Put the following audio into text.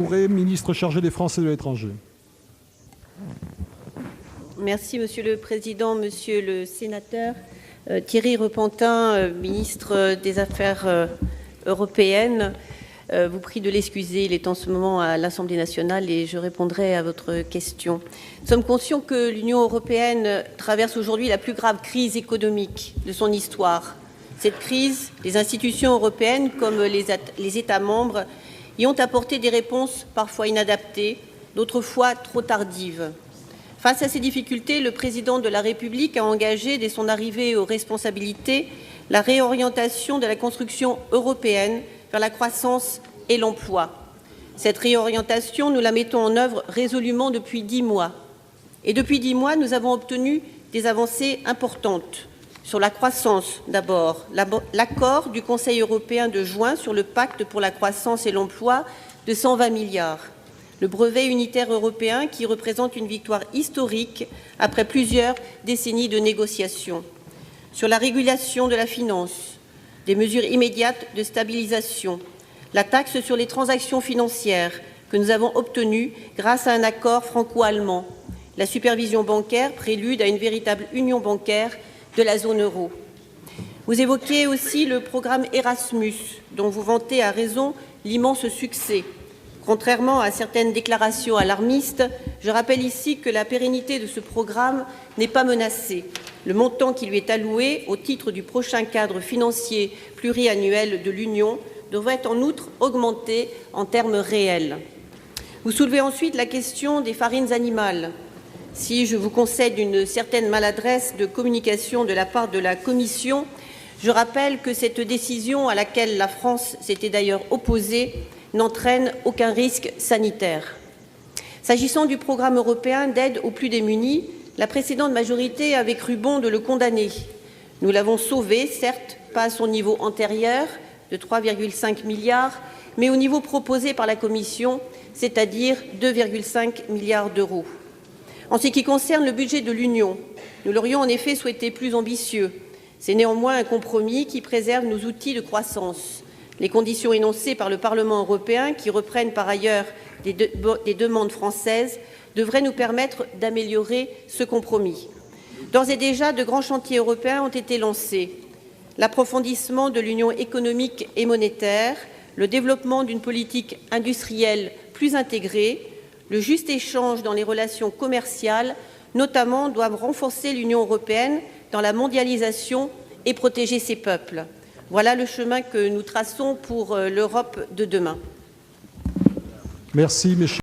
Ministre chargé des Français de l'étranger. Merci Monsieur le Président, Monsieur le Sénateur. Thierry Repentin, ministre des Affaires européennes, vous prie de l'excuser, il est en ce moment à l'Assemblée nationale et je répondrai à votre question. Nous sommes conscients que l'Union européenne traverse aujourd'hui la plus grave crise économique de son histoire. Cette crise, les institutions européennes comme les États membres y ont apporté des réponses parfois inadaptées, d'autres fois trop tardives. Face à ces difficultés, le président de la République a engagé, dès son arrivée aux responsabilités, la réorientation de la construction européenne vers la croissance et l'emploi. Cette réorientation, nous la mettons en œuvre résolument depuis 10 mois. Et depuis 10 mois, nous avons obtenu des avancées importantes. Sur la croissance, d'abord, l'accord du Conseil européen de juin sur le pacte pour la croissance et l'emploi de 120 milliards. Le brevet unitaire européen qui représente une victoire historique après plusieurs décennies de négociations. Sur la régulation de la finance, des mesures immédiates de stabilisation, la taxe sur les transactions financières que nous avons obtenue grâce à un accord franco-allemand, la supervision bancaire, prélude à une véritable union bancaire de la zone euro. Vous évoquez aussi le programme Erasmus, dont vous vantez à raison l'immense succès. Contrairement à certaines déclarations alarmistes, je rappelle ici que la pérennité de ce programme n'est pas menacée. Le montant qui lui est alloué au titre du prochain cadre financier pluriannuel de l'Union devrait en outre augmenter en termes réels. Vous soulevez ensuite la question des farines animales. Si je vous concède une certaine maladresse de communication de la part de la Commission, je rappelle que cette décision, à laquelle la France s'était d'ailleurs opposée, n'entraîne aucun risque sanitaire. S'agissant du programme européen d'aide aux plus démunis, la précédente majorité avait cru bon de le condamner. Nous l'avons sauvé, certes, pas à son niveau antérieur de 3,5 milliards, mais au niveau proposé par la Commission, c'est-à-dire 2,5 milliards d'euros. En ce qui concerne le budget de l'Union, nous l'aurions en effet souhaité plus ambitieux. C'est néanmoins un compromis qui préserve nos outils de croissance. Les conditions énoncées par le Parlement européen, qui reprennent par ailleurs des demandes françaises, devraient nous permettre d'améliorer ce compromis. D'ores et déjà, de grands chantiers européens ont été lancés. L'approfondissement de l'union économique et monétaire, le développement d'une politique industrielle plus intégrée, le juste échange dans les relations commerciales, notamment, doivent renforcer l'Union européenne dans la mondialisation et protéger ses peuples. Voilà le chemin que nous traçons pour l'Europe de demain. Merci, mes chers